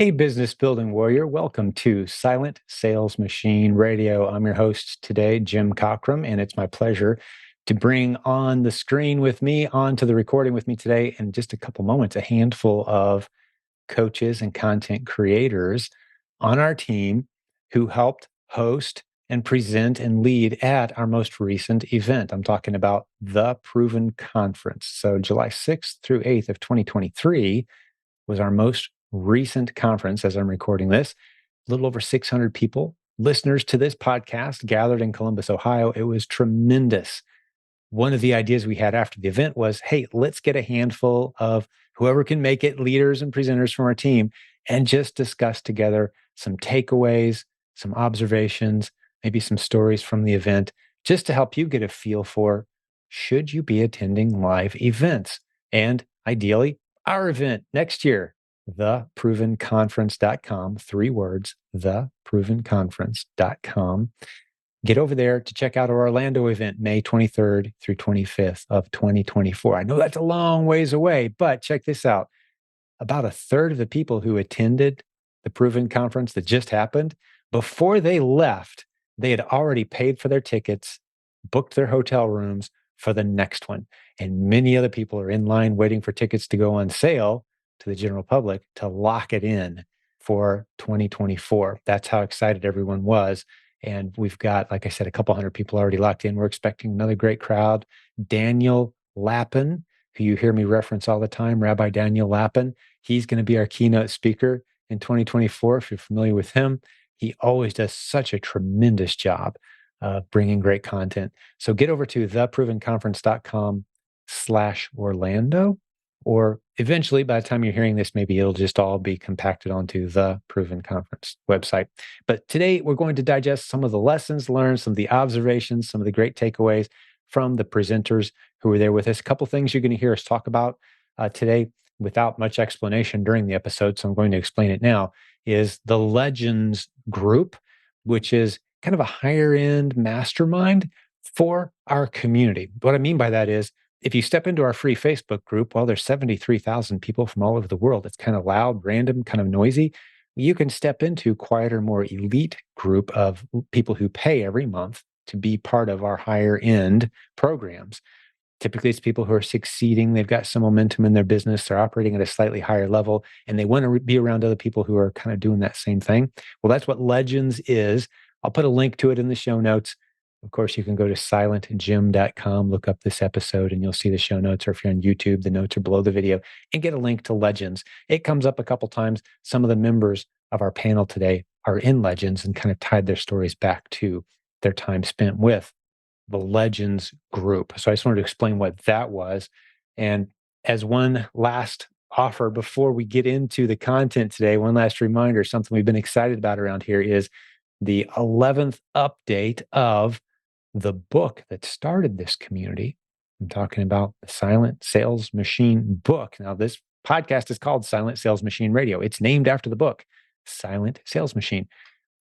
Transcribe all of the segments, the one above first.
Hey, business building warrior. Welcome to Silent Sales Machine Radio. I'm your host today, Jim Cockrum, and it's my pleasure to bring on the screen with me, onto the recording with me today in just a couple moments, a handful of coaches and content creators on our team who helped host and present and lead at our most recent event. I'm talking about the Proven Conference. So July 6th through 8th of 2023 was our most recent conference as I'm recording this. A little over 600 people, listeners to this podcast, gathered in Columbus, Ohio. It was tremendous. One of the ideas we had after the event was, hey, let's get a handful of whoever can make it, leaders and presenters from our team, and just discuss together some takeaways, some observations, maybe some stories from the event, just to help you get a feel for should you be attending live events? And ideally, our event next year, theprovenconference.com, three words, theprovenconference.com. Get over there to check out our Orlando event, May 23rd through 25th of 2024. I know that's a long ways away, but check this out. About a third of the people who attended the Proven Conference that just happened, before they left, they had already paid for their tickets, booked their hotel rooms for the next one. And many other people are in line waiting for tickets to go on sale to the general public to lock it in for 2024. That's how excited everyone was. And we've got, like I said, a couple hundred people already locked in. We're expecting another great crowd. Daniel Lappin, who you hear me reference all the time, Rabbi Daniel Lappin, he's going to be our keynote speaker in 2024. If you're familiar with him, he always does such a tremendous job bringing great content. So get over to theprovenconference.com/Orlando, or eventually, by the time you're hearing this, maybe it'll just all be compacted onto the Proven Conference website. But today we're going to digest some of the lessons learned, some of the observations, some of the great takeaways from the presenters who were there with us. A couple things you're going to hear us talk about today without much explanation during the episode, so I'm going to explain it now, is the Legends group, which is kind of a higher end mastermind for our community. What I mean by that is if you step into our free Facebook group, well, there's 73,000 people from all over the world. It's kind of loud, random, kind of noisy. You can step into quieter, more elite group of people who pay every month to be part of our higher end programs. Typically, it's people who are succeeding. They've got some momentum in their business. They're operating at a slightly higher level, and they want to be around other people who are kind of doing that same thing. Well, that's what Legends is. I'll put a link to it in the show notes. Of course, you can go to silentjimdotcom, look up this episode, and you'll see the show notes. Or if you're on YouTube, the notes are below the video, and get a link to Legends. It comes up a couple times. Some of the members of our panel today are in Legends and kind of tied their stories back to their time spent with the Legends group. So I just wanted to explain what that was. And as one last offer before we get into the content today, one last reminder, something we've been excited about around here is the 11th update of the book that started this community. I'm talking about the Silent Sales Machine book. Now, this podcast is called Silent Sales Machine Radio. It's named after the book, Silent Sales Machine.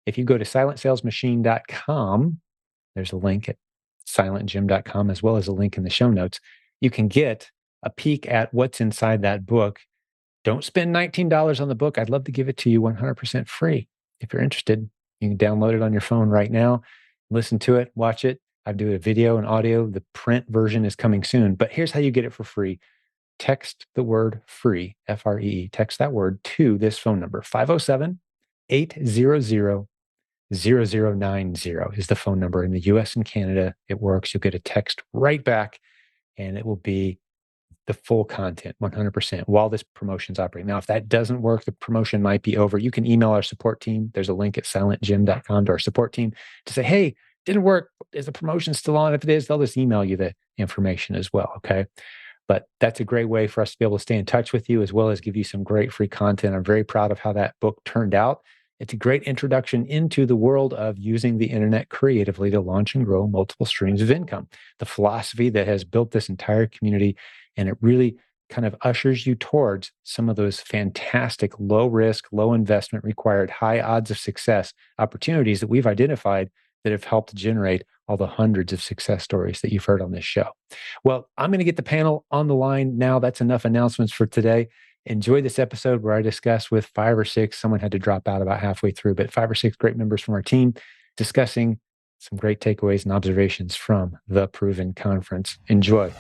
If you go to silentsalesmachine.com, there's a link at silentjim.com, as well as a link in the show notes. You can get a peek at what's inside that book. Don't spend $19 on the book. I'd love to give it to you 100% free. If you're interested, you can download it on your phone right now, listen to it, watch it. I do a video and audio. The print version is coming soon, but here's how you get it for free. Text the word free, F-R-E-E, text that word to this phone number, 507-800-0090 is the phone number. In the US and Canada, it works. You'll get a text right back, and it will be the full content, 100%, while this promotion's operating. Now, if that doesn't work, the promotion might be over. You can email our support team. There's a link at silentjim.com to our support team to say, hey, didn't work. Is the promotion still on? If it is, they'll just email you the information as well, okay? But that's a great way for us to be able to stay in touch with you, as well as give you some great free content. I'm very proud of how that book turned out. It's a great introduction into the world of using the internet creatively to launch and grow multiple streams of income. The philosophy that has built this entire community, and it really kind of ushers you towards some of those fantastic low risk, low investment required, high odds of success opportunities that we've identified that have helped generate all the hundreds of success stories that you've heard on this show. Well, I'm going to get the panel on the line now. That's enough announcements for today. Enjoy this episode where I discuss with 5 or 6, someone had to drop out about halfway through, but 5 or 6 great members from our team discussing some great takeaways and observations from the Proven Conference. Enjoy.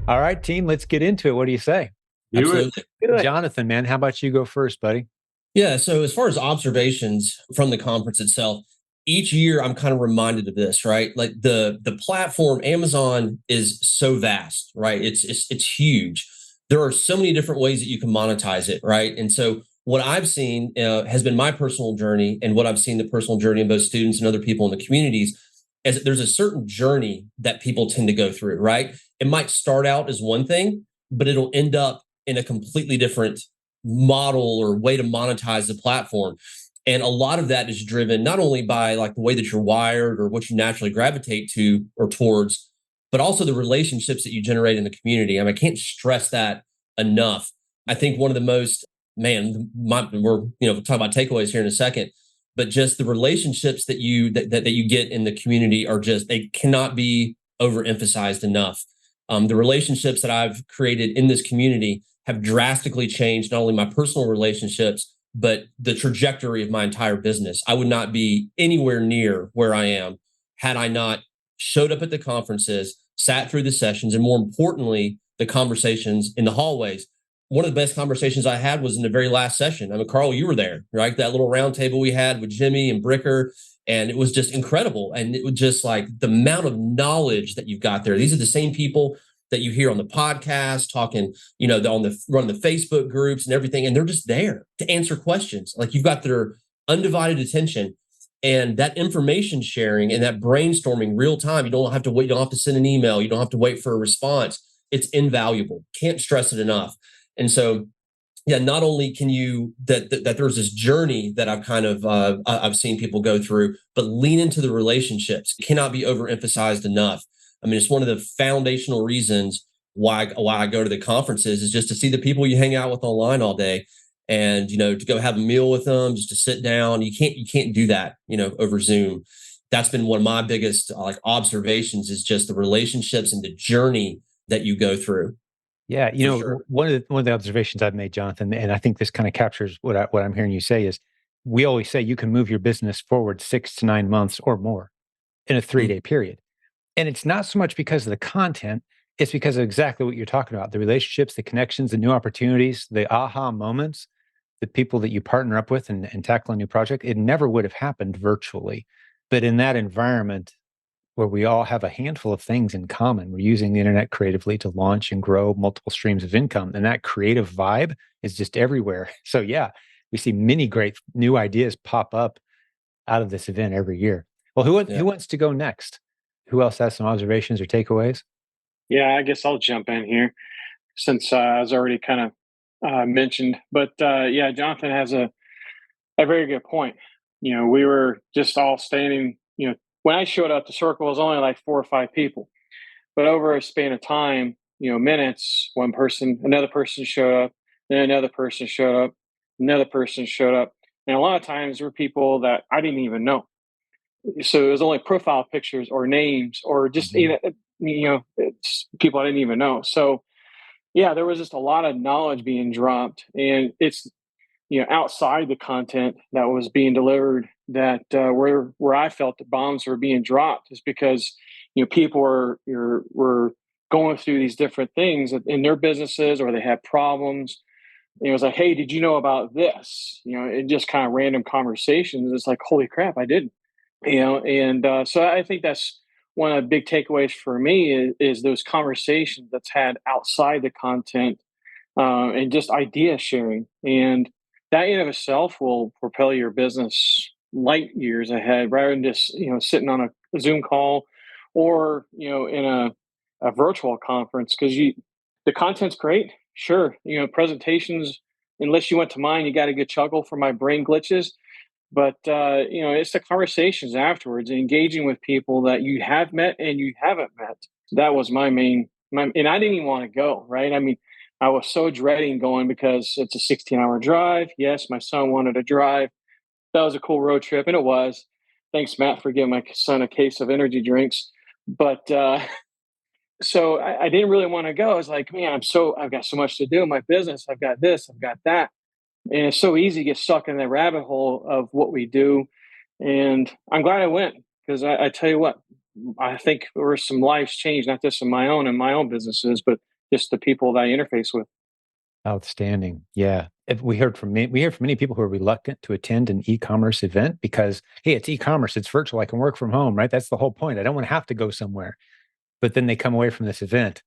All right, team, let's get into it. What do you say? Absolutely. Jonathan, man, how about you go first, buddy? Yeah. So as far as observations from the conference itself, each year I'm kind of reminded of this, right? Like the platform Amazon is so vast, right? It's huge. There are so many different ways that you can monetize it, right? And so what I've seen has been my personal journey, and what I've seen the personal journey of both students and other people in the communities is that there's a certain journey that people tend to go through, right? It might start out as one thing, but it'll end up in a completely different model or way to monetize the platform. And a lot of that is driven not only by like the way that you're wired or what you naturally gravitate to or towards, but also the relationships that you generate in the community. I mean, I can't stress that enough. I think one of the most, we're talking about takeaways here in a second, but just the relationships that you get in the community are just, they cannot be overemphasized enough. The relationships that I've created in this community have drastically changed not only my personal relationships, but the trajectory of my entire business. I would not be anywhere near where I am had I not showed up at the conferences, sat through the sessions, and more importantly, the conversations in the hallways. One of the best conversations I had was in the very last session. I mean, Carl, you were there, right? That little round table we had with Jimmy and Bricker, and it was just incredible. And it was just like the amount of knowledge that you've got there. These are the same people that you hear on the podcast talking, on the running the Facebook groups and everything, and they're just there to answer questions. Like you've got their undivided attention, and that information sharing and that brainstorming real time. You don't have to wait. You don't have to send an email. You don't have to wait for a response. It's invaluable. Can't stress it enough. And so, yeah, not only can you that there's this journey that I've seen people go through, but lean into the relationships. It cannot be overemphasized enough. I mean, it's one of the foundational reasons why I go to the conferences is just to see the people you hang out with online all day, and to go have a meal with them, just to sit down. You can't do that over Zoom. That's been one of my biggest like observations is just the relationships and the journey that you go through. Yeah, For sure. one of the observations I've made, Jonathan, and I think this kind of captures what I'm hearing you say is, we always say you can move your business forward 6 to 9 months or more in a 3 day period, and it's not so much because of the content; it's because of exactly what you're talking about: the relationships, the connections, the new opportunities, the aha moments, the people that you partner up with and tackle a new project. It never would have happened virtually, but in that environment where we all have a handful of things in common. We're using the internet creatively to launch and grow multiple streams of income. And that creative vibe is just everywhere. So, yeah, we see many great new ideas pop up out of this event every year. Well, Yeah. who wants to go next? Who else has some observations or takeaways? Yeah, I guess I'll jump in here since I was already kind of mentioned. But yeah, Jonathan has a very good point. We were just all standing, when I showed up, the circle was only like 4 or 5 people. But over a span of time, minutes, another person showed up, then another person showed up, another person showed up. And a lot of times there were people that I didn't even know. So it was only profile pictures or names or just, Mhm. it's people I didn't even know. So yeah, there was just a lot of knowledge being dropped, and it's outside the content that was being delivered that where I felt the bombs were being dropped is because people were going through these different things in their businesses or they had problems. And it was like, hey, did you know about this? It just kind of random conversations. It's like, holy crap, I didn't. And so I think that's one of the big takeaways for me is those conversations that's had outside the content, and just idea sharing. And that in of itself will propel your business light years ahead rather than just, sitting on a Zoom call or, in a virtual conference. Because the content's great. Sure. Presentations, unless you went to mine, you got a good chuckle for my brain glitches. But it's the conversations afterwards, engaging with people that you have met and you haven't met. That was and I didn't even want to go. Right? I mean, I was so dreading going because it's a 16-hour drive. Yes, my son wanted to drive. That was a cool road trip, and it was. Thanks, Matt, for giving my son a case of energy drinks. But so I didn't really want to go. I was like, man, I've got so much to do in my business. I've got this, I've got that. And it's so easy to get stuck in the rabbit hole of what we do. And I'm glad I went because I tell you what, I think there were some lives changed, not just in my own and my own businesses, but just the people that I interface with. Outstanding. Yeah. We hear from many people who are reluctant to attend an e-commerce event because, hey, it's e-commerce, it's virtual, I can work from home, right? That's the whole point. I don't want to have to go somewhere. But then they come away from this event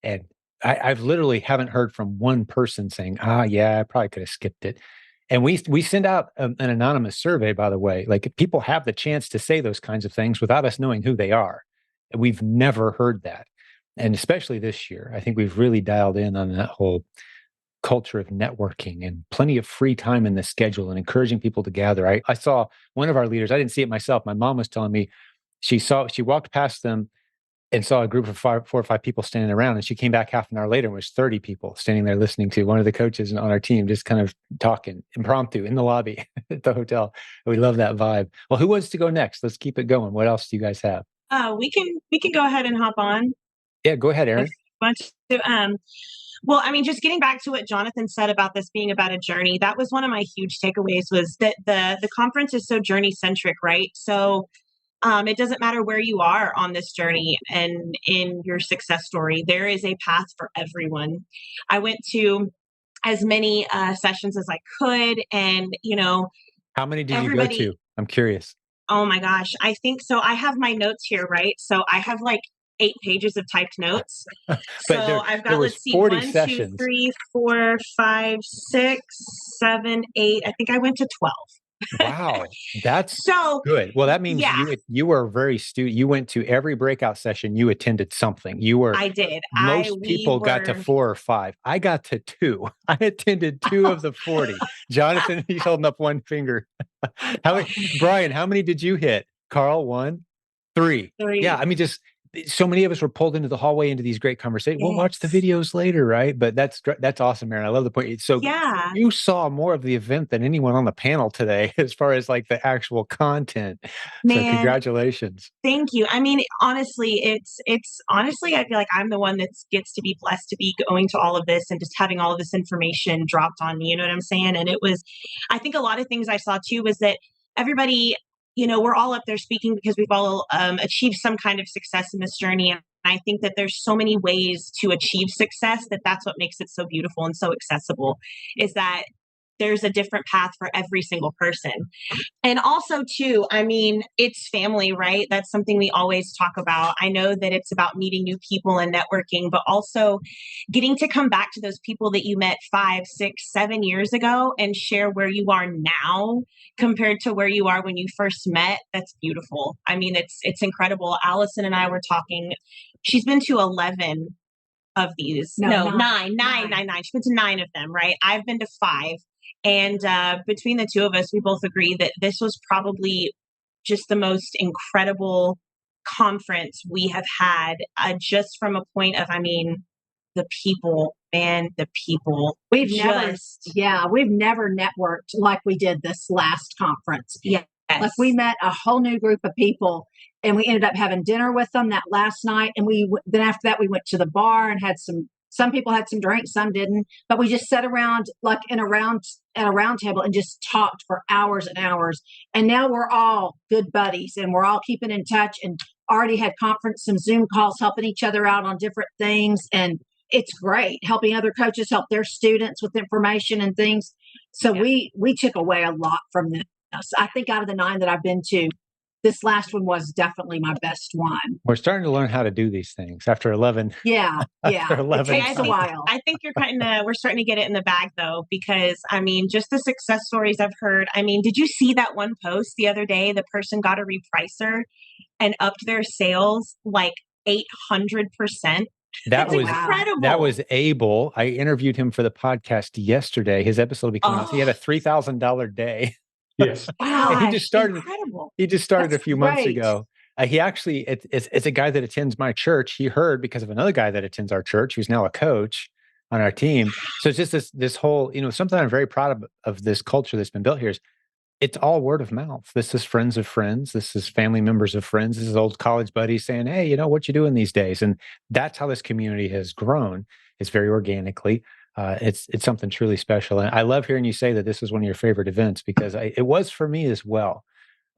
and I've literally haven't heard from one person saying, yeah, I probably could have skipped it. And we send out an anonymous survey, by the way. Like people have the chance to say those kinds of things without us knowing who they are. And we've never heard that. And especially this year, I think we've really dialed in on that whole culture of networking and plenty of free time in the schedule and encouraging people to gather. I saw one of our leaders, I didn't see it myself. My mom was telling me she walked past them and saw a group of 4 or 5 people standing around. And she came back half an hour later and was 30 people standing there listening to one of the coaches on our team, just kind of talking impromptu in the lobby at the hotel. We love that vibe. Well, who wants to go next? Let's keep it going. What else do you guys have? We can go ahead and hop on Yeah, go ahead, if Aaron. you want to. Well, I mean, just getting back to what Jonathan said about this being about a journey, that was one of my huge takeaways was that the conference is so journey centric, right? So it doesn't matter where you are on this journey and in your success story, there is a path for everyone. I went to as many sessions as I could, and How many did you go everybody. to? I'm curious. Oh my gosh, I think so. I have my notes here, right? So I have like 8 pages of typed notes. But So I've there got, was let's see, 40 one, two, sessions. three, 4, 5, 6, 7, 8. I think I went to 12. Wow, that's So good. Well, that means yeah, you were very astute. You went to every breakout session. You attended something. You were I did. Most We people got to were 4 or 5. I got to 2. I attended 2 of the 40. Jonathan, he's holding up one finger. How many, Brian? How many did you hit? Carl, 1, 3. Yeah, 3. I mean, just so many of us were pulled into the hallway into these great conversations. We'll watch the Yes. videos later, right? But that's awesome, Aaron. I love the point. So Yeah, you saw more of the event than anyone on the panel today, as far as like the actual content. So man. congratulations. Thank you. I mean, honestly, it's honestly, I feel like I'm the one that gets to be blessed to be going to all of this and just having all of this information dropped on me. You know what I'm saying? And it was, I think a lot of things I saw too was that everybody, we're all up there speaking because we've all achieved some kind of success in this journey. And I think that there's so many ways to achieve success that's what makes it so beautiful and so accessible. Is that there's a different path for every single person. And also, too, I mean, it's family, right? That's something we always talk about. I know that it's about meeting new people and networking, but also getting to come back to those people that you met 5, 6, 7 years ago and share where you are now compared to where you are when you first met. That's beautiful. I mean, it's incredible. Allison and I were talking. She's been to 11 of these. No, nine. She's been to 9 of them, right? I've been to 5. And between the two of us, we both agree that this was probably just the most incredible conference we have had, just from a point of, I mean, the people, man, the people. We've never networked like we did this last conference. Yes. Like we met a whole new group of people and we ended up having dinner with them that last night. And then after that, we went to the bar and had some people had some drinks, some didn't, but we just sat around like at a round table and just talked for hours and hours. And now we're all good buddies and we're all keeping in touch and already had some Zoom calls helping each other out on different things. And it's great helping other coaches help their students with information and things. So Yeah. we took away a lot from this. I think out of the 9 that I've been to, this last one was definitely my best one. We're starting to learn how to do these things after 11. Yeah. After It 11 takes a while. I think we're starting to get it in the bag though, because I mean, just the success stories I've heard. I mean, did you see that one post the other day? The person got a repricer and upped their sales like 800%. That That's was incredible. that was Abel. I interviewed him for the podcast yesterday. His episode will be coming out. He had a $3,000 day. Yes. And he Gosh, just started. incredible. He just started That's a few months great. ago. He actually, it's a guy that attends my church. He heard because of another guy that attends our church, who's now a coach on our team. So it's just this whole, something I'm very proud of this culture that's been built here is It's all word of mouth. This is friends of friends. This is family members of friends. This is old college buddies saying, "Hey, what you doing these days?" And that's how this community has grown. It's very organically. It's something truly special. And I love hearing you say that this is one of your favorite events because it was for me as well.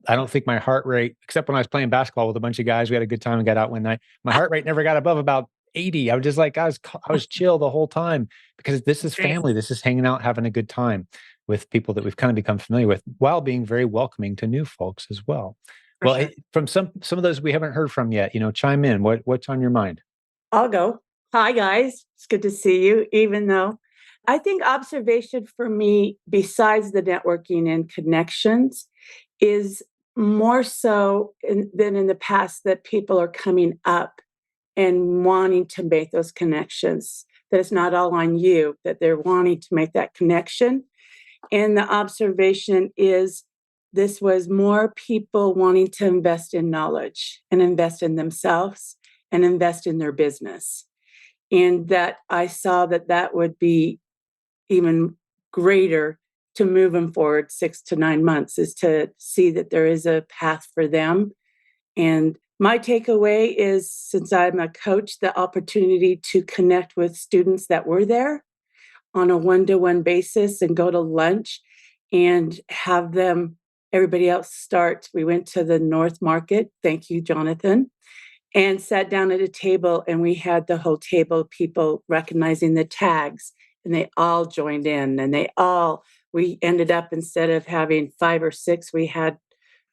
I don't think my heart rate, except when I was playing basketball with a bunch of guys, we had a good time and got out one night. My heart rate never got above about 80. I was just like, I was chill the whole time because this is Great. family. This is hanging out, having a good time with people that we've kind of become familiar with while being very welcoming to new folks as well. For Well, sure. from some of those we haven't heard from yet, chime in. What's on your mind? I'll go. Hi, guys. It's good to see you, even though I think observation for me, besides the networking and connections, is more so than in the past that people are coming up and wanting to make those connections, that it's not all on you, that they're wanting to make that connection. And the observation is this was more people wanting to invest in knowledge and invest in themselves and invest in their business. And that I saw that that would be even greater to move them forward 6 to 9 months, is to see that there is a path for them. And my takeaway is, since I'm a coach, the opportunity to connect with students that were there on a one-to-one basis and go to lunch and have them, everybody else start. We went to the North Market. Thank you, Jonathan. And sat down at a table, and we had the whole table of people recognizing the tags, and they all joined in, and we ended up, instead of having 5 or 6, we had,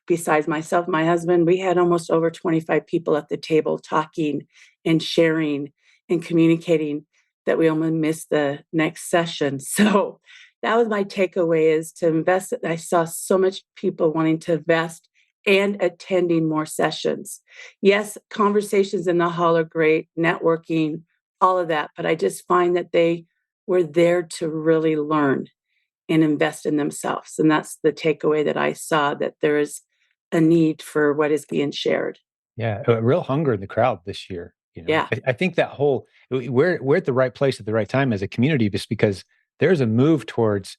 besides myself, my husband, we had almost over 25 people at the table talking and sharing and communicating, that we almost missed the next session. So that was my takeaway, is to invest. I saw so much people wanting to invest and attending more sessions. Yes, conversations in the hall are great, networking, all of that, but I just find that they were there to really learn and invest in themselves. And that's the takeaway that I saw, that there is a need for what is being shared. Yeah, a real hunger in the crowd this year. Yeah. I think that whole we're at the right place at the right time as a community, just because there's a move towards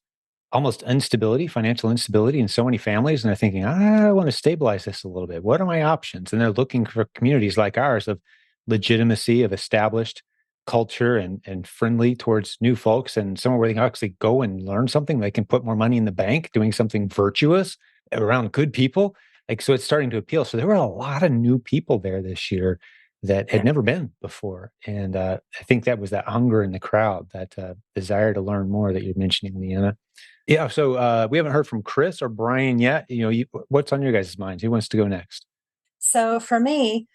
almost instability, financial instability in so many families, and they're thinking, I want to stabilize this a little bit. What are my options? And they're looking for communities like ours of legitimacy, of established culture and friendly towards new folks, and somewhere where they can actually go and learn something. They can put more money in the bank doing something virtuous around good people. Like, so it's starting to appeal. So there were a lot of new people there this year that had Yeah. never been before. And I think that was that hunger in the crowd, that desire to learn more that you're mentioning, Leanna. Yeah, so we haven't heard from Chris or Brian yet. What's on your guys' minds? Who wants to go next? So for me,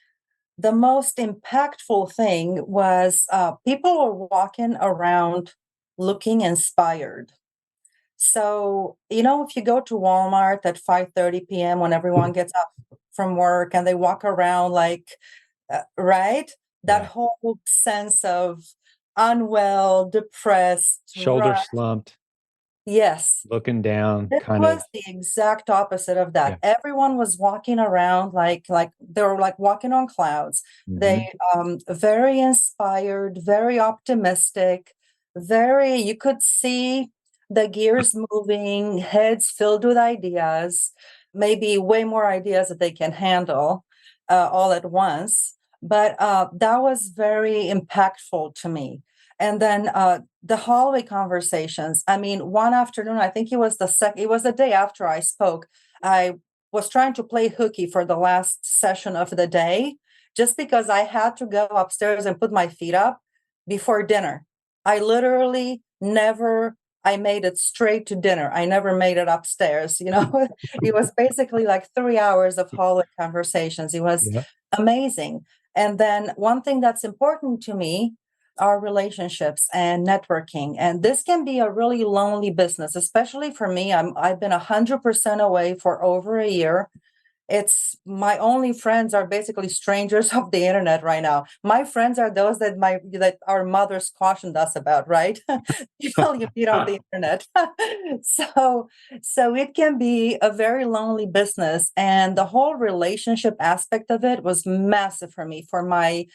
the most impactful thing was people were walking around looking inspired. So, if you go to Walmart at 5:30 p.m. when everyone gets up from work and they walk around like, right? That Yeah. whole sense of unwell, depressed, Shoulder right? slumped, Yes. looking down, It kind of. was the exact opposite of Yeah. that. Everyone was walking around like they were like walking on clouds. Mhm. They very inspired, very optimistic, very you could see the gears moving, heads filled with ideas, maybe way more ideas that they can handle all at once. But that was very impactful to me. And then the hallway conversations. I mean, one afternoon, I think it was the day after I spoke. I was trying to play hooky for the last session of the day, just because I had to go upstairs and put my feet up before dinner. I literally never, I made it straight to dinner. I never made it upstairs. It was basically like 3 hours of hallway conversations. It was Yeah. amazing. And then one thing that's important to me are relationships and networking. And this can be a really lonely business, especially for me. I've been 100% away for over a year. It's my only friends are basically strangers of the internet right now. My friends are those that our mothers cautioned us about, right? People you meet on the internet. so so it can be a very lonely business. And the whole relationship aspect of it was massive for me, for my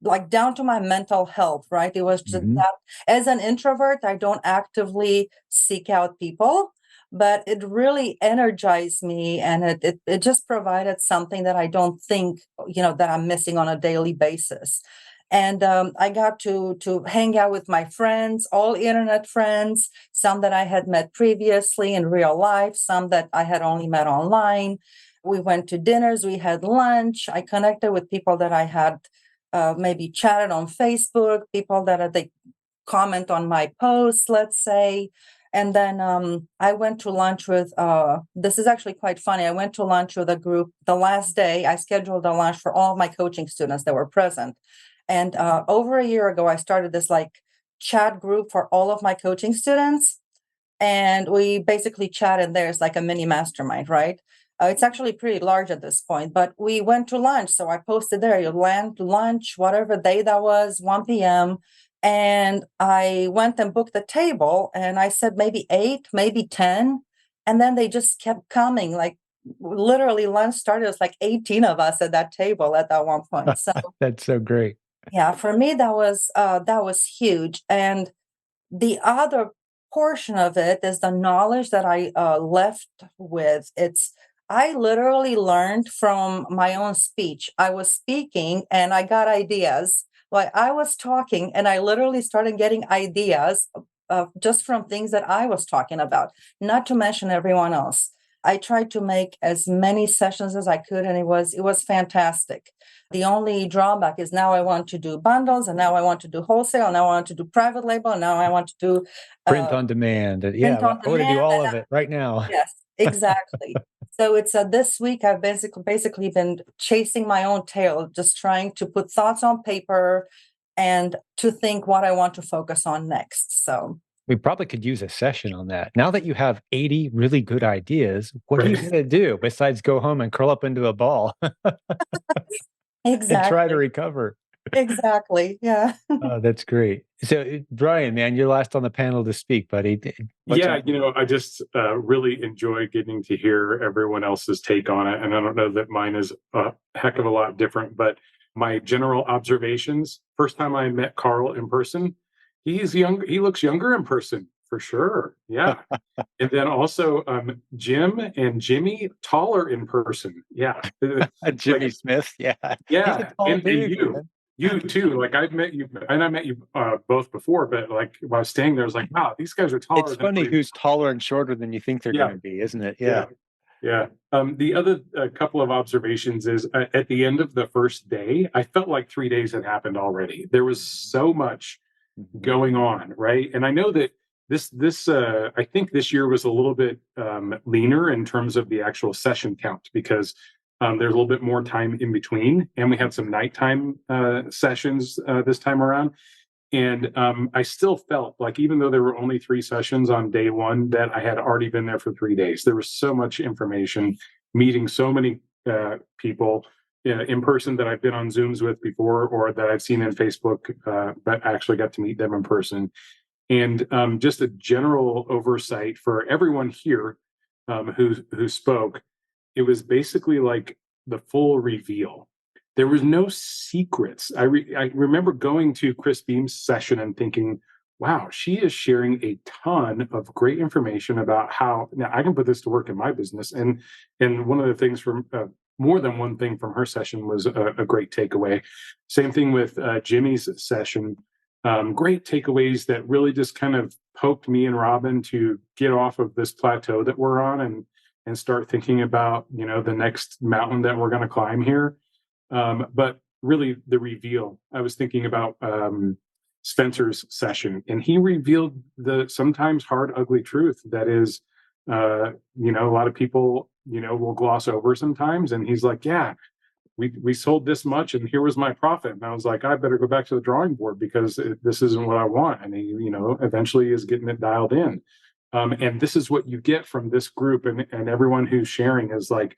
like down to my mental health, right? It was just Mhm. that as an introvert, I don't actively seek out people. but it really energized me, and it just provided something that I don't think, that I'm missing on a daily basis. And I got to hang out with my friends, all internet friends, some that I had met previously in real life, some that I had only met online. We went to dinners, we had lunch. I connected with people that I had maybe chatted on Facebook, people that they comment on my posts, let's say. And then I went to lunch with, this is actually quite funny. I went to lunch with a group the last day. I scheduled a lunch for all my coaching students that were present. And over a year ago, I started this like chat group for all of my coaching students. And we basically chatted there. It's like a mini mastermind, right? It's actually pretty large at this point, but we went to lunch. So I posted there, you land lunch, whatever day that was, 1 p.m. And I went and booked the table, and I said maybe 8, maybe 10. And then they just kept coming. Like literally lunch started, it was like 18 of us at that table at that one point. So That's so great. yeah, for me that was huge. And the other portion of it is the knowledge that I left with. I literally learned from my own speech. I was speaking and I got ideas. Like I was talking and I literally started getting ideas just from things that I was talking about, not to mention everyone else. I tried to make as many sessions as I could, and it was fantastic. The only drawback is now I want to do bundles, and now I want to do wholesale, and now I want to do private label, and now I want to do Print uh, on demand. Yeah, print on I want to do demand. all And of it right now. yes, exactly. So it's this week I've basically been chasing my own tail, just trying to put thoughts on paper and to think what I want to focus on next. So We probably could use a session on that. Now that you have 80 really good ideas, what are you going to do besides go home and curl up into a ball and try to exactly, recover? exactly, yeah. Oh, that's great. So, Brian, man, you're last on the panel to speak, buddy. What's Yeah, on? I just really enjoy getting to hear everyone else's take on it. And I don't know that mine is a heck of a lot different, but my general observations, first time I met Carl in person, he's young. He looks younger in person for sure. Yeah. And then also Jim and Jimmy, taller in person. Yeah. Jimmy Like, Smith. Yeah, he's a yeah. tall And dude, you. man. You too. Like I've met you, and I met you both before. But like while I was staying there, I was like, wow, these guys are taller It's than funny what who's taller and shorter than you think they're going yeah, to be, isn't it? yeah, Yeah. yeah. The other couple of observations is at the end of the first day, I felt like 3 days had happened already. There was so much Mhm. going on, right? And I know that this I think this year was a little bit leaner in terms of the actual session count because there's a little bit more time in between, and we had some nighttime sessions this time around. And I still felt like, even though there were only 3 sessions on day one, that I had already been there for 3 days. There was so much information, meeting so many people in person that I've been on Zooms with before, or that I've seen in Facebook, but actually got to meet them in person. And just a general oversight for everyone here who spoke. It was basically like the full reveal. There was no secrets. I remember going to Chris Beam's session and thinking, wow, she is sharing a ton of great information about how now I can put this to work in my business. And one of the things from more than one thing from her session was a great takeaway. Same thing with Jimmy's session. Great takeaways that really just kind of poked me and Robin to get off of this plateau that we're on and start thinking about the next mountain that we're going to climb here. But really the reveal, I was thinking about Spencer's session, and he revealed the sometimes hard, ugly truth that is, a lot of people, will gloss over sometimes. And he's like, yeah, we sold this much and here was my profit. And I was like, I better go back to the drawing board because this isn't what I want. And he, eventually is getting it dialed in. And this is what you get from this group, and everyone who's sharing is like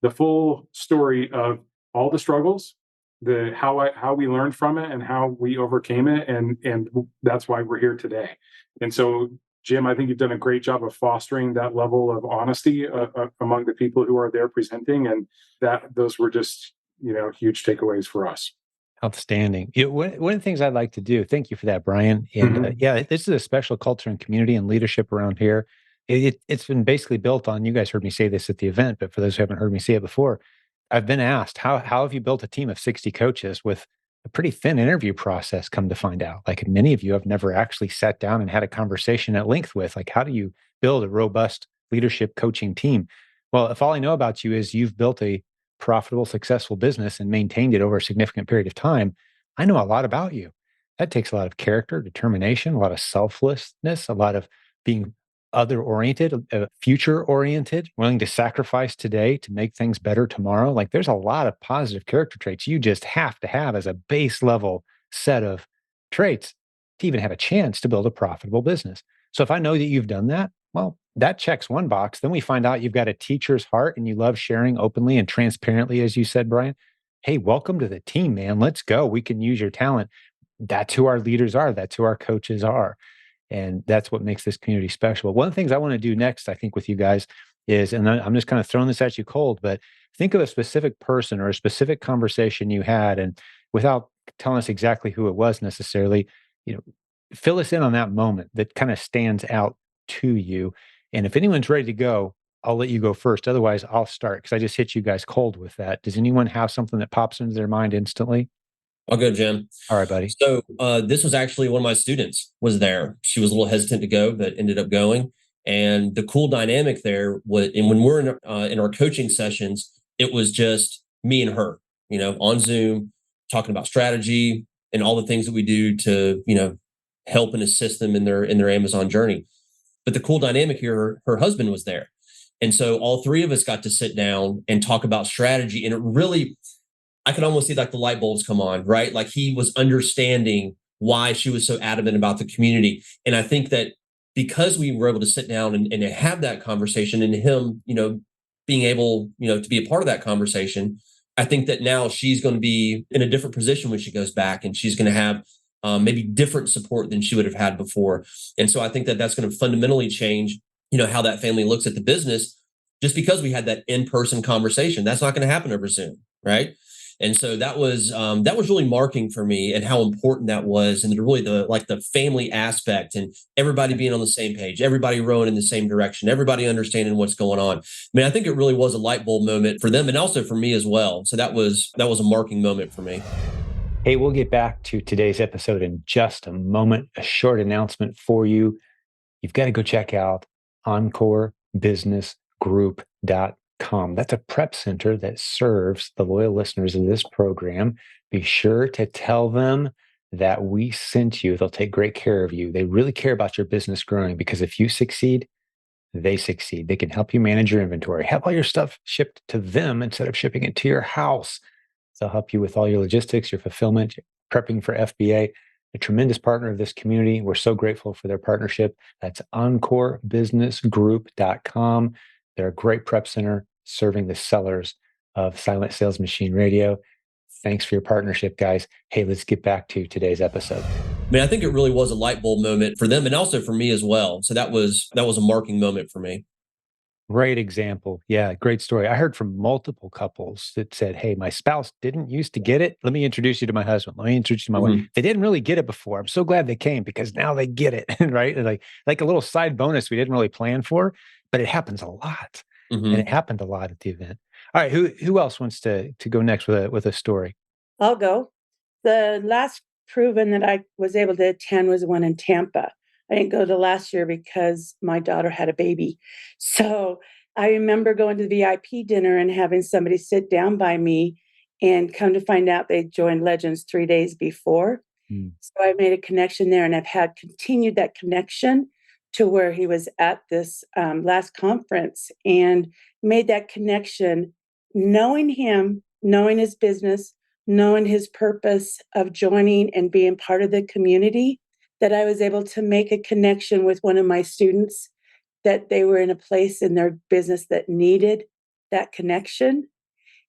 the full story of all the struggles, the how we learned from it and how we overcame it, and that's why we're here today. And so, Jim, I think you've done a great job of fostering that level of honesty among the people who are there presenting, and that those were just huge takeaways for us. Outstanding. One of the things I'd like to do, thank you for that, Brian. And Mhm. yeah, this is a special culture and community and leadership around here, It's been basically built on, you guys heard me say this at the event, but for those who haven't heard me say it before, I've been asked, how have you built a team of 60 coaches with a pretty thin interview process, come to find out? Like many of you have never actually sat down and had a conversation at length with, like, how do you build a robust leadership coaching team? Well, if all I know about you is you've built a profitable, successful business and maintained it over a significant period of time, I know a lot about you. That takes a lot of character, determination, a lot of selflessness, a lot of being other oriented, future oriented, willing to sacrifice today to make things better tomorrow. Like there's a lot of positive character traits you just have to have as a base level set of traits to even have a chance to build a profitable business. So if I know that you've done that, well, that checks one box. Then we find out you've got a teacher's heart and you love sharing openly and transparently, as you said, Brian. Hey, welcome to the team, man. Let's go. We can use your talent. That's who our leaders are. That's who our coaches are. And that's what makes this community special. But one of the things I want to do next, I think, with you guys is, and I'm just kind of throwing this at you cold, but think of a specific person or a specific conversation you had, and without telling us exactly who it was necessarily, you know, fill us in on that moment that kind of stands out to you. And if anyone's ready to go, I'll let you go first. Otherwise, I'll start because I just hit you guys cold with that. Does anyone have something that pops into their mind instantly? I'll go, Jim. All right, buddy. So this was actually one of my students was there. She was a little hesitant to go, but ended up going. And the cool dynamic there was, and when we're in our coaching sessions, it was just me and her, on Zoom, talking about strategy and all the things that we do to, help and assist them in their Amazon journey. But the cool dynamic here, her husband was there. And so all three of us got to sit down and talk about strategy. And it really, I could almost see like the light bulbs come on, right? Like he was understanding why she was so adamant about the community. And I think that because we were able to sit down and have that conversation, and him, being able, to be a part of that conversation, I think that now she's going to be in a different position when she goes back, and she's going to have maybe different support than she would have had before. And so I think that that's going to fundamentally change, how that family looks at the business, just because we had that in-person conversation. That's not going to happen over Zoom, right? And so that was really marking for me, and how important that was, and really the family aspect, and everybody being on the same page, everybody rowing in the same direction, everybody understanding what's going on. I mean, I think it really was a light bulb moment for them, and also for me as well. So that was a marking moment for me. Hey, we'll get back to today's episode in just a moment. A short announcement for you. You've got to go check out encorebusinessgroup.com. That's a prep center that serves the loyal listeners of this program. Be sure to tell them that we sent you. They'll take great care of you. They really care about your business growing, because if you succeed, they succeed. They can help you manage your inventory, have all your stuff shipped to them instead of shipping it to your house. They'll help you with all your logistics, your fulfillment, prepping for FBA. A tremendous partner of this community. We're so grateful for their partnership. That's encorebusinessgroup.com. They're a great prep center serving the sellers of Silent Sales Machine Radio. Thanks for your partnership, guys. Hey, let's get back to today's episode. I mean, I think it really was a light bulb moment for them, and also for me as well. So that was a marking moment for me. Great example. Yeah, great story. I heard from multiple couples that said, hey, my spouse didn't used to get it. Let me introduce you to my husband. Let me introduce you to my wife. They didn't really get it before. I'm so glad they came, because now they get it, right? Like a little side bonus we didn't really plan for, but it happens a lot. And it happened a lot at the event. All right, who else wants to go next with a story? I'll go. The last proven that I was able to attend was one in Tampa. I didn't go to last year because my daughter had a baby. So I remember going to the VIP dinner and having somebody sit down by me, and come to find out they joined Legends 3 days before. So I made a connection there, and I've had continued that connection to where he was at this last conference, and made that connection, knowing him, knowing his business, knowing his purpose of joining and being part of the community, that I was able to make a connection with one of my students, that they were in a place in their business that needed that connection.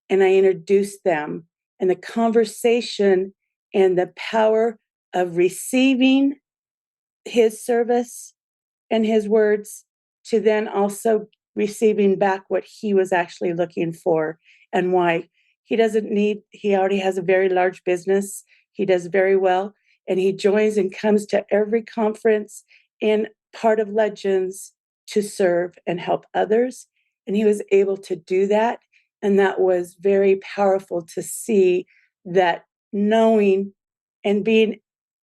And I introduced them, and the conversation and the power of receiving his service and his words, to then also receiving back what he was actually looking for, and why he already has a very large business. He does very well, and he joins and comes to every conference and part of Legends to serve and help others. And he was able to do that. And that was very powerful to see that, knowing and being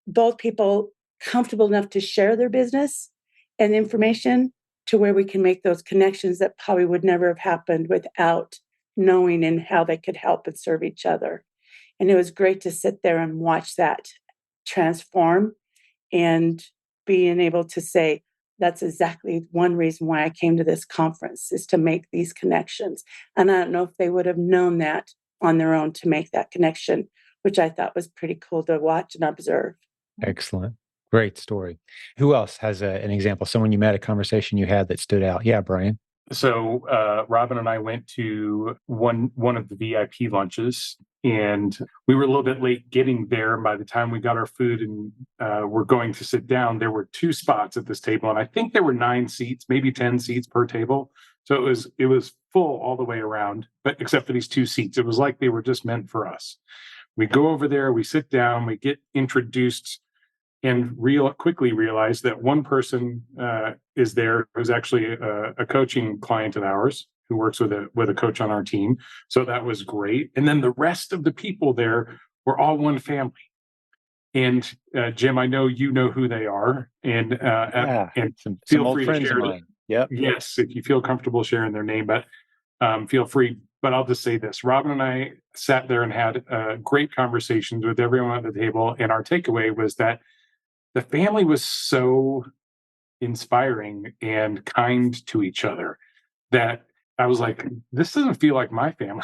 both people comfortable enough to share their business and information to where we can make those connections that probably would never have happened without knowing and how they could help and serve each other. And it was great to sit there and watch that transform, and being able to say, that's exactly one reason why I came to this conference, is to make these connections. And I don't know if they would have known that on their own to make that connection, which I thought was pretty cool to watch and observe. Excellent. Great story. Who else has an example? Someone you met, a conversation you had that stood out? Yeah, Brian. So Robin and I went to one of the VIP lunches, and we were a little bit late getting there. And by the time we got our food and we're going to sit down, there were 2 spots at this table, and I think there were 9 seats, maybe 10 seats per table. So it was full all the way around, but except for these 2 seats, it was like they were just meant for us. We go over there, we sit down, we get introduced, and quickly realized that one person is there who's actually a coaching client of ours who works with a coach on our team. So that was great. And then the rest of the people there were all one family. And Jim, I know you know who they are, and some feel old free to friends share of mine. Yep. Yes, if you feel comfortable sharing their name, but feel free. But I'll just say this: Robin and I sat there and had great conversations with everyone at the table, and our takeaway was that the family was so inspiring and kind to each other that I was like, this doesn't feel like my family.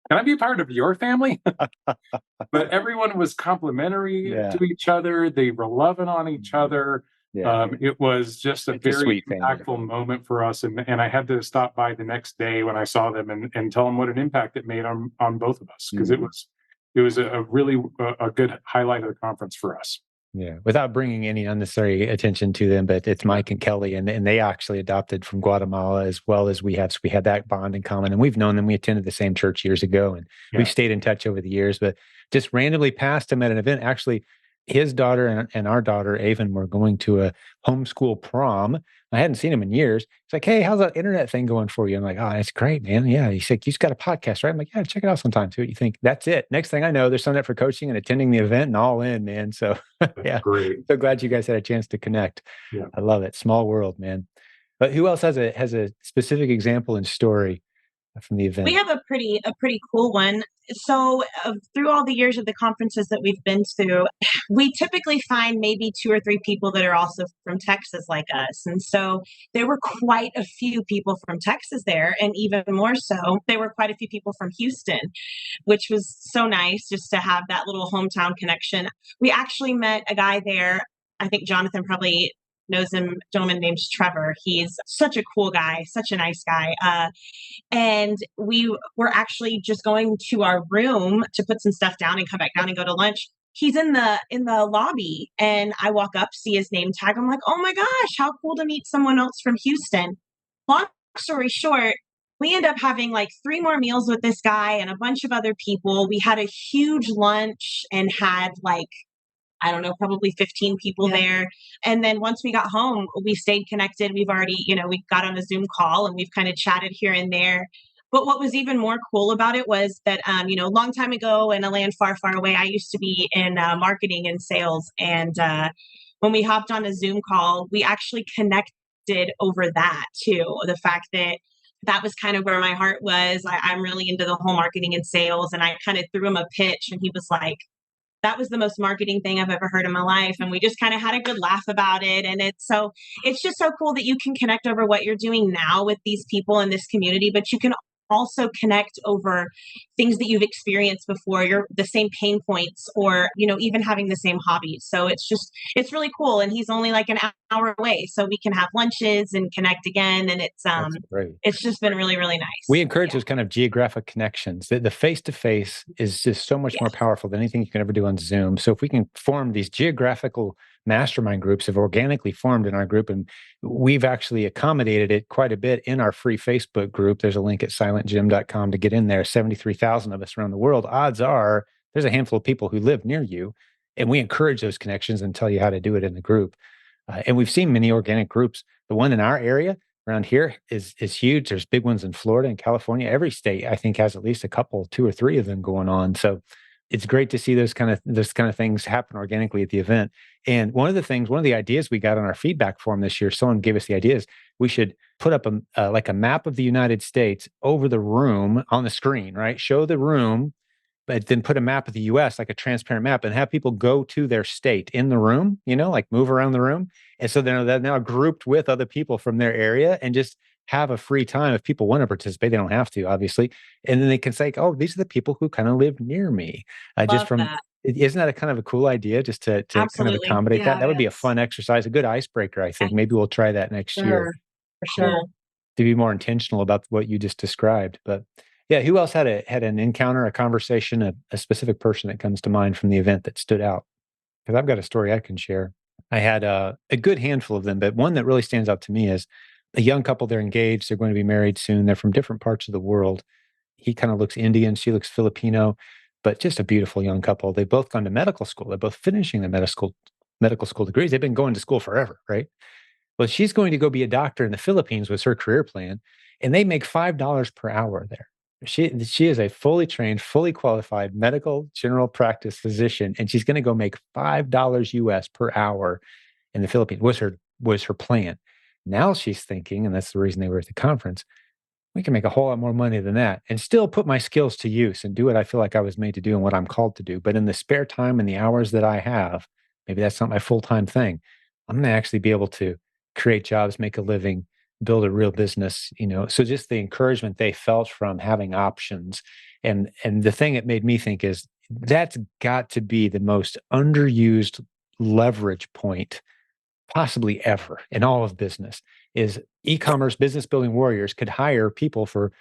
Can I be a part of your family? But everyone was complimentary to each other. They were loving on each other. Yeah. It was just a It's a very sweet family. impactful moment for us. And I had to stop by the next day when I saw them and tell them what an impact it made on both of us, because it was a really a good highlight of the conference for us. Yeah, without bringing any unnecessary attention to them, but it's Mike and Kelly, and they actually adopted from Guatemala as well as we have. So we had that bond in common, and we've known them. We attended the same church years ago, and we've stayed in touch over the years. But just randomly passed him at an event. Actually, his daughter and our daughter Avon were going to a homeschool prom. I hadn't seen him in years. He's like, "Hey, how's that internet thing going for you?" I'm like, "Oh, it's great, man. Yeah." He's like, "You've got a podcast, right?" I'm like, "Yeah, check it out sometime." See what you think. That's it. Next thing I know, they're signed up for coaching and attending the event and all in, man. So yeah, Great. so glad you guys had a chance to connect. Yeah. I love it. Small world, man. But who else has a specific example and story from the event? We have a pretty cool one. So through all the years of the conferences that we've been to, we typically find maybe 2 or 3 people that are also from Texas like us. And so there were quite a few people from Texas there, and even more so, there were quite a few people from Houston, which was so nice just to have that little hometown connection. We actually met a guy there. I think Jonathan probably knows him, a gentleman named Trevor. He's such a cool guy, such a nice guy. And we were actually just going to our room to put some stuff down and come back down and go to lunch. He's in the lobby, and I walk up, see his name tag. I'm like, oh my gosh, how cool to meet someone else from Houston. Long story short, we end up having like 3 more meals with this guy and a bunch of other people. We had a huge lunch and had like, I don't know, probably 15 people there. And then once we got home, we stayed connected. We've already, we got on a Zoom call and we've kind of chatted here and there. But what was even more cool about it was that, a long time ago in a land far, far away, I used to be in marketing and sales. And when we hopped on a Zoom call, we actually connected over that too. The fact that was kind of where my heart was. I'm really into the whole marketing and sales. And I kind of threw him a pitch, and he was like, that was the most marketing thing I've ever heard in my life. And we just kind of had a good laugh about it. And it's just so cool that you can connect over what you're doing now with these people in this community, but you can also connect over things that you've experienced before, you're the same pain points, or, even having the same hobbies. So it's really cool. And he's only like an hour away, so we can have lunches and connect again. And it's just been really, really nice. We encourage those kind of geographic connections. The face-to-face is just so much more powerful than anything you can ever do on Zoom. So if we can form these geographical mastermind groups, have organically formed in our group, and we've actually accommodated it quite a bit in our free Facebook group. There's a link at silentjimdotcom to get in there. 73,000 of us around the world. Odds are there's a handful of people who live near you, and we encourage those connections and tell you how to do it in the group. And we've seen many organic groups. The one in our area, around here is huge. There's big ones in Florida and California. Every state, I think, has at least a couple, two or three of them going on. So it's great to see those kind of things happen organically at the event. And one of the ideas we got on our feedback form this year, someone gave us the idea is we should put up like a map of the United States over the room on the screen, right? Show the room, but then put a map of the US, like a transparent map, and have people go to their state in the room, like move around the room. And so they're now grouped with other people from their area and just have a free time. If people want to participate, they don't have to, obviously. And then they can say, oh, these are the people who kind of live near me. Just Love from, that. isn't that a kind of a cool idea just to kind of Absolutely. accommodate that? Yeah, That would be a it is. fun exercise, a good icebreaker, I think. Maybe we'll try that next year. Sure, for sure. Cool. To be more intentional about what you just described. But yeah, who else had an encounter, a conversation, a specific person that comes to mind from the event that stood out? Because I've got a story I can share. I had a good handful of them, but one that really stands out to me is a young couple. They're engaged. They're going to be married soon. They're from different parts of the world. He kind of looks Indian. She looks Filipino, but just a beautiful young couple. They've both gone to medical school. They're both finishing the medical school degrees. They've been going to school forever, right? Well, she's going to go be a doctor in the Philippines was her career plan, and they make $5 per hour there. She is a fully trained, fully qualified medical general practice physician, and she's going to go make $5 US per hour in the Philippines. Was her plan. Now she's thinking, and that's the reason they were at the conference, we can make a whole lot more money than that and still put my skills to use and do what I feel like I was made to do and what I'm called to do. But in the spare time and the hours that I have, maybe that's not my full-time thing. I'm going to actually be able to create jobs, make a living, build a real business. So just the encouragement they felt from having options. And the thing it made me think is that's got to be the most underused leverage point possibly ever in all of business is e-commerce business building warriors could hire people for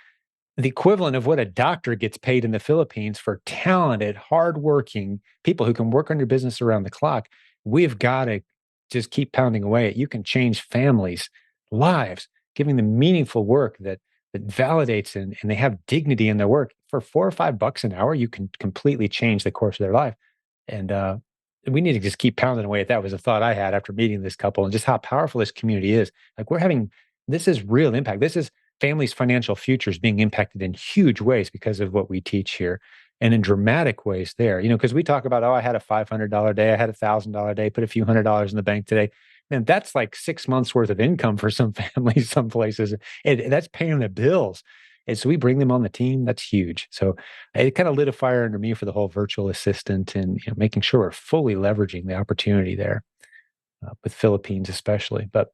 the equivalent of what a doctor gets paid in the Philippines for talented, hardworking people who can work on your business around the clock. We've got to just keep pounding away at. You can change families' lives, giving them meaningful work that validates and they have dignity in their work. For $4 or $5 an hour, you can completely change the course of their life. And we need to just keep pounding away at that. Was a thought I had after meeting this couple and just how powerful this community is. Like this is real impact. This is families' financial futures being impacted in huge ways because of what we teach here and in dramatic ways there. Because we talk about, oh, I had a $500 day, I had $1,000 day, put a few $100s in the bank today. Man, that's like 6 months worth of income for some families, some places. And that's paying the bills. And so we bring them on the team. That's huge. So it kind of lit a fire under me for the whole virtual assistant and making sure we're fully leveraging the opportunity there with Philippines especially. But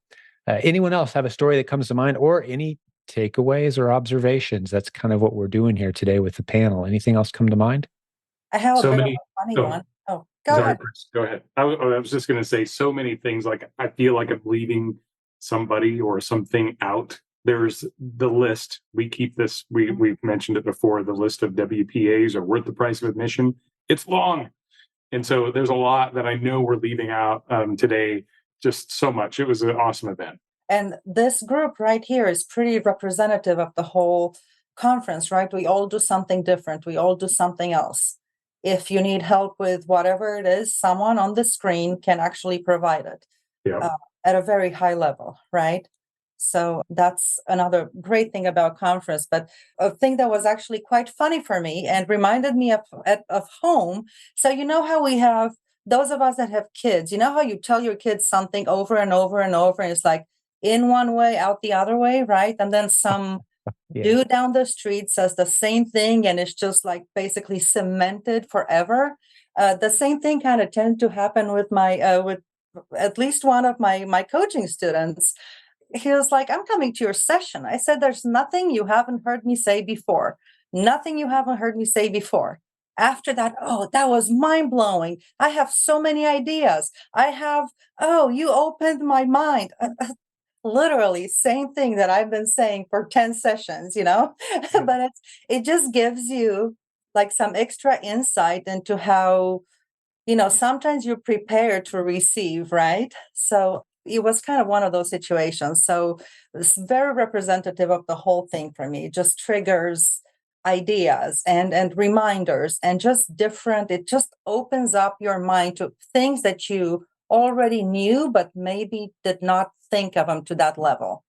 anyone else have a story that comes to mind or any takeaways or observations? That's kind of what we're doing here today with the panel. Anything else come to mind? I have a So bit of many. a funny Oh, one. Oh, go sorry, ahead. Chris. Go ahead. I was just going to say so many things. Like I feel like I'm leaving somebody or something out. There's the list. We keep this. We've mentioned it before. The list of WPAs are worth the price of admission. It's long, and so there's a lot that I know we're leaving out today. Just so much. It was an awesome event. And this group right here is pretty representative of the whole conference, right? We all do something different. We all do something else. If you need help with whatever it is, someone on the screen can actually provide it Yeah. at a very high level, right? So that's another great thing about conference. But a thing that was actually quite funny for me and reminded me of home. So you know how we have those of us that have kids, you know how you tell your kids something over and over and over, and it's like in one way, out the other way, right? And then some Yeah. dude down the street says the same thing, and it's just like basically cemented forever. The same thing kind of tended to happen with my with at least one of my coaching students. He was like, I'm coming to your session. I said, there's nothing you haven't heard me say before. Nothing you haven't heard me say before. After that, oh, that was mind blowing. I have so many ideas. Oh, you opened my mind. Literally, same thing that I've been saying for 10 sessions, but it just gives you like some extra insight into how sometimes you're prepared to receive, right? So it was kind of one of those situations. So it's very representative of the whole thing for me. It just triggers ideas and reminders and just different. It just opens up your mind to things that you already knew, but maybe did not think of them to that level.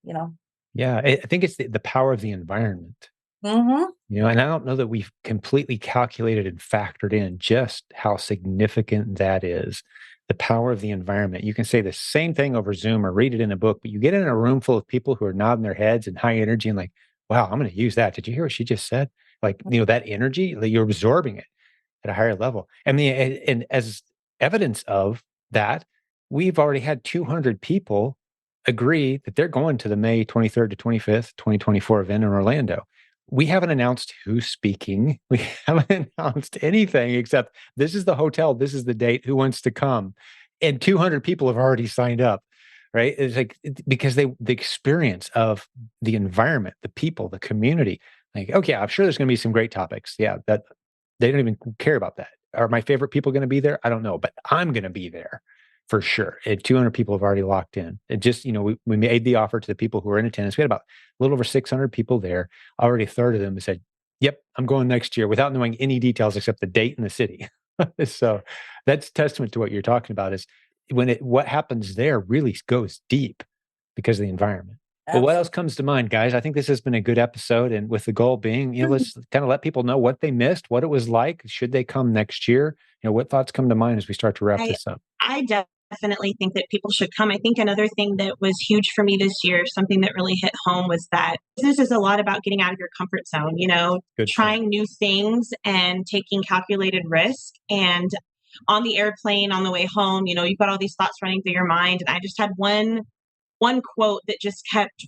Yeah, I think it's the power of the environment. Mm-hmm. And I don't know that we've completely calculated and factored in just how significant that is. The power of the environment. You can say the same thing over Zoom or read it in a book, but you get in a room full of people who are nodding their heads and high energy and like, wow, I'm going to use that. Did you hear what she just said? Like, that energy, like you're absorbing it at a higher level. I mean, and as evidence of that, we've already had 200 people agree that they're going to the May 23rd to 25th, 2024 event in Orlando. We haven't announced who's speaking. We haven't announced anything except this is the hotel, this is the date, who wants to come. And 200 people have already signed up, right? It's like because the experience of the environment, the people, the community. Like, okay, I'm sure there's going to be some great topics. Yeah, that they don't even care about that. Are my favorite people going to be there? I don't know, but I'm going to be there for sure. 200 people have already locked in. It just, we made the offer to the people who were in attendance. We had about a little over 600 people there. Already a third of them said, "Yep, I'm going next year," without knowing any details except the date and the city. So that's testament to what you're talking about. Is what happens there really goes deep because of the environment. Well, what else Absolutely. comes to mind, guys? I think this has been a good episode, and with the goal being, let's kind of let people know what they missed, what it was like. Should they come next year? What thoughts come to mind as we start to wrap I this up? I definitely think that people should come. I think another thing that was huge for me this year, something that really hit home was that business is a lot about getting out of your comfort zone, Good point. trying new things and taking calculated risk. And on the airplane on the way home, you've got all these thoughts running through your mind. And I just had one quote that just kept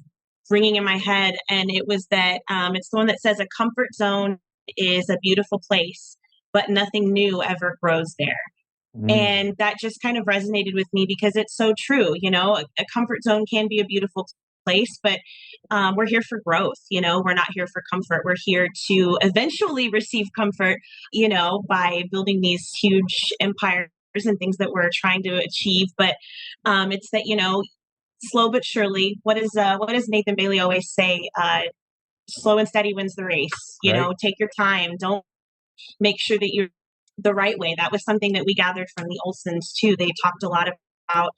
ringing in my head, and it was that it's the one that says, "A comfort zone is a beautiful place, but nothing new ever grows there." Mm, And that just kind of resonated with me because it's so true. A comfort zone can be a beautiful place, but we're here for growth. We're not here for comfort. We're here to eventually receive comfort, by building these huge empires and things that we're trying to achieve. But it's that, slow but surely. What does Nathan Bailey always say? Slow and steady wins the race. right. Take your time. Don't make sure that you're the right way. That was something that we gathered from the Olsons too. They talked a lot about,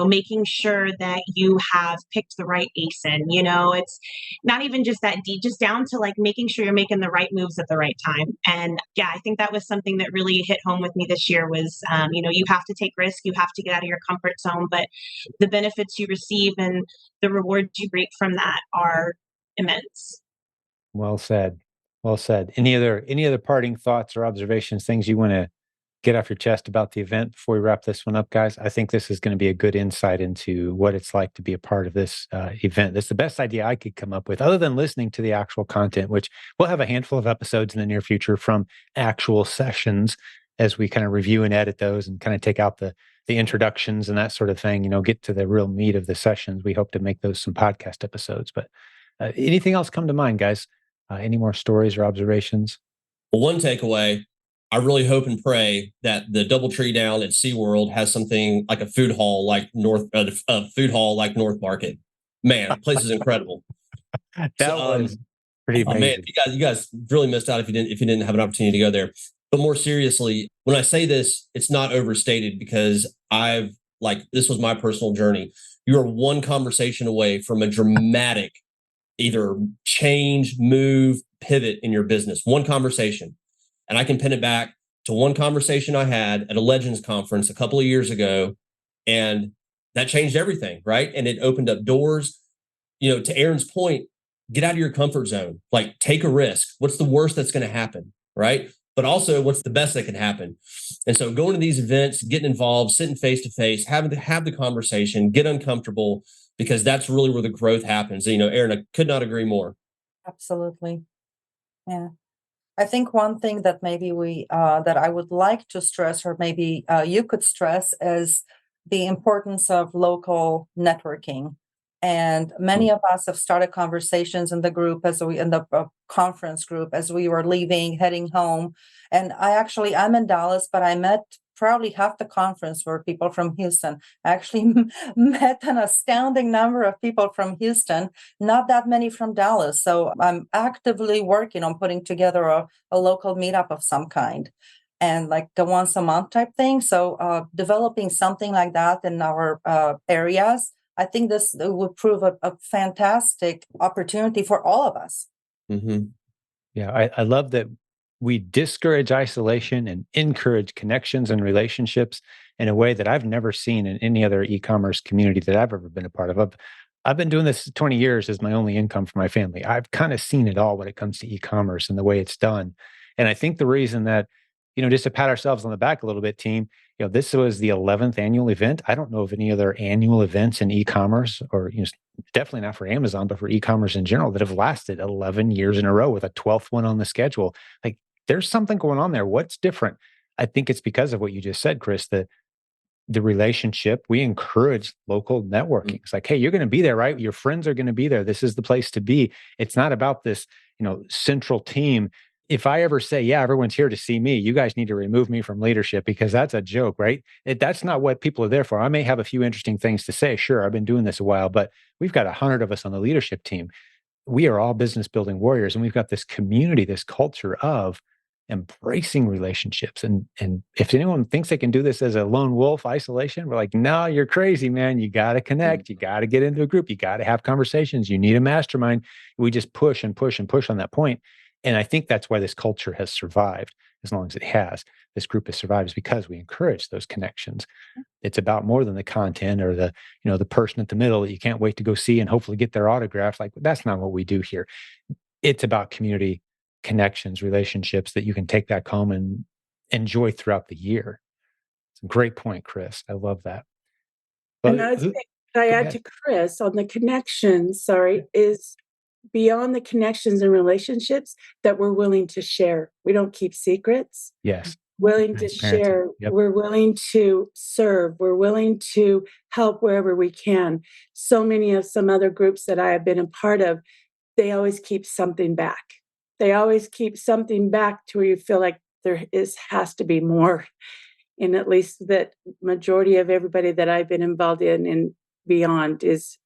making sure that you have picked the right ASIN. It's not even just that deep, just down to like making sure you're making the right moves at the right time. And yeah, I think that was something that really hit home with me this year was, you have to take risk, you have to get out of your comfort zone, but the benefits you receive and the rewards you reap from that are immense. Well said. Well said. Any other parting thoughts or observations, things you want to get off your chest about the event before we wrap this one up, guys? I think this is going to be a good insight into what it's like to be a part of this event. That's the best idea I could come up with, other than listening to the actual content, which we'll have a handful of episodes in the near future from actual sessions as we kind of review and edit those and kind of take out the introductions and that sort of thing. Get to the real meat of the sessions. We hope to make those some podcast episodes. But anything else come to mind, guys? Any more stories or observations? Well, one takeaway, I really hope and pray that the DoubleTree down at SeaWorld has something like a food hall like North Market. Man, the place is incredible. So, That was pretty oh man, amazing. you guys really missed out if you didn't have an opportunity to go there. But more seriously, when I say this, it's not overstated because this was my personal journey. You are one conversation away from a dramatic either change, move, pivot in your business. One conversation. And I can pin it back to one conversation I had at a Legends conference a couple of years ago. And that changed everything, right? And it opened up doors. To Aaron's point, get out of your comfort zone. Like, take a risk. What's the worst that's going to happen, right? But also, what's the best that can happen? And so, going to these events, getting involved, sitting face to face, having to have the conversation, get uncomfortable, because that's really where the growth happens. Aaron, I could not agree more. Absolutely. Yeah. I think one thing that maybe that I would like to stress, or maybe you could stress, is the importance of local networking. And many of us have started conversations in the group in the conference group as we were leaving, heading home. And I'm in Dallas, but I met probably half the conference were people from Houston. I actually met an astounding number of people from Houston, not that many from Dallas. So I'm actively working on putting together a local meetup of some kind and like a once a month type thing. So developing something like that in our areas I think this would prove a fantastic opportunity for all of us. Mm-hmm. Yeah, I love that we discourage isolation and encourage connections and relationships in a way that I've never seen in any other e-commerce community that I've ever been a part of. I've been doing this 20 years as my only income for my family. I've kind of seen it all when it comes to e-commerce and the way it's done. And I think the reason that, just to pat ourselves on the back a little bit, team, this was the 11th annual event. I don't know of any other annual events in e-commerce or, definitely not for Amazon, but for e-commerce in general that have lasted 11 years in a row with a 12th one on the schedule. Like there's something going on there. What's different? I think it's because of what you just said, Chris, the relationship. We encourage local networking. It's like, hey, you're going to be there, right? Your friends are going to be there. This is the place to be. It's not about this, central team. If I ever say, yeah, everyone's here to see me, you guys need to remove me from leadership because that's a joke, right? That's not what people are there for. I may have a few interesting things to say. Sure, I've been doing this a while, but we've got 100 of us on the leadership team. We are all business building warriors, and we've got this community, this culture of embracing relationships. And if anyone thinks they can do this as a lone wolf isolation, we're like, no, you're crazy, man. You got to connect. You got to get into a group. You got to have conversations. You need a mastermind. We just push and push and push on that point. And I think that's why this culture has survived as long as it has. This group has survived is because we encourage those connections. It's about more than the content or the person at the middle that you can't wait to go see and hopefully get their autograph. Like that's not what we do here. It's about community connections, relationships that you can take back home and enjoy throughout the year. It's a great point, Chris. I love that. But Another thing that I go add ahead. to Chris on the connections, is beyond the connections and relationships that we're willing to share. We don't keep secrets. Yes. Willing to Transparency. share. Yep. We're willing to serve. We're willing to help wherever we can. So many of some other groups that I have been a part of, they always keep something back. They always keep something back to where you feel like has to be more. And at least that majority of everybody that I've been involved in and beyond is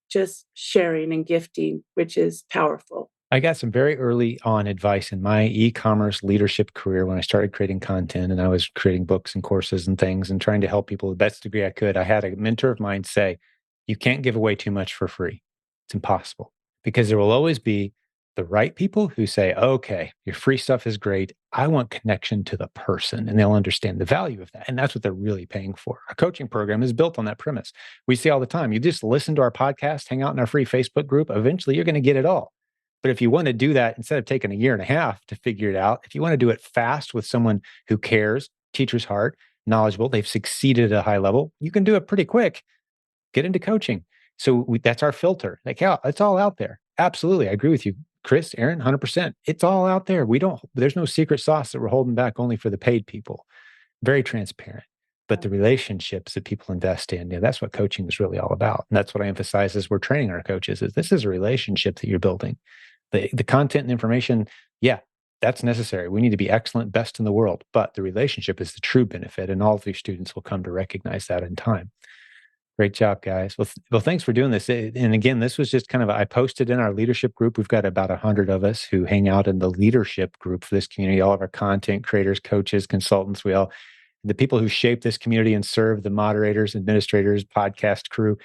just sharing and gifting, which is powerful. I got some very early on advice in my e-commerce leadership career when I started creating content and I was creating books and courses and things and trying to help people the best degree I could. I had a mentor of mine say, you can't give away too much for free. It's impossible because there will always be the right people who say, okay, your free stuff is great. I want connection to the person and they'll understand the value of that. And that's what they're really paying for. Our coaching program is built on that premise. We see all the time, you just listen to our podcast, hang out in our free Facebook group. Eventually you're going to get it all. But if you want to do that, instead of taking a year and a half to figure it out, if you want to do it fast with someone who cares, teacher's heart, knowledgeable, they've succeeded at a high level, you can do it pretty quick. Get into coaching. So that's our filter. Like, yeah, it's all out there. Absolutely. I agree with you, Chris, Aaron, 100%. It's all out there. There's no secret sauce that we're holding back only for the paid people. Very transparent. But the relationships that people invest in, that's what coaching is really all about. And that's what I emphasize as we're training our coaches is this is a relationship that you're building. The content and information, yeah, that's necessary. We need to be excellent, best in the world. But the relationship is the true benefit. And all of these students will come to recognize that in time. Great job, guys. Well, thanks for doing this. And again, this was just kind of, I posted in our leadership group. We've got about 100 of us who hang out in the leadership group for this community, all of our content creators, coaches, consultants, the people who shape this community and serve the moderators, administrators, podcast crew.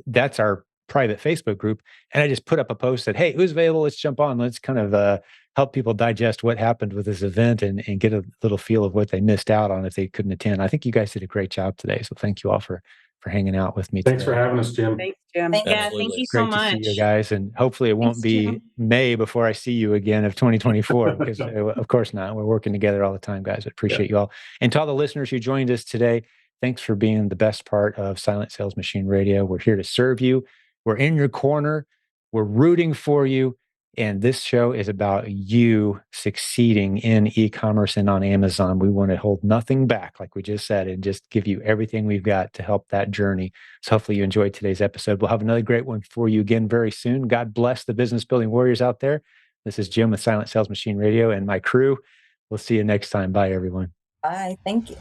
That's our private Facebook group. And I just put up a post that, hey, who's available? Let's jump on. Let's kind of help people digest what happened with this event and get a little feel of what they missed out on if they couldn't attend. I think you guys did a great job today. So thank you all for hanging out with me Thanks today. for having us, Jim. Thanks, Jim. Yeah, thank you so Great to see much. you guys. And hopefully it won't Thanks, be Jim. May before I see you again of 2024, because of course not. We're working together all the time, guys. I appreciate you all. And to all the listeners who joined us today, thanks for being the best part of Silent Sales Machine Radio. We're here to serve you. We're in your corner. We're rooting for you. And this show is about you succeeding in e-commerce and on Amazon. We want to hold nothing back, like we just said, and just give you everything we've got to help that journey. So hopefully you enjoyed today's episode. We'll have another great one for you again very soon. God bless the business building warriors out there. This is Jim with Silent Sales Machine Radio and my crew. We'll see you next time. Bye, everyone. Bye. Thank you.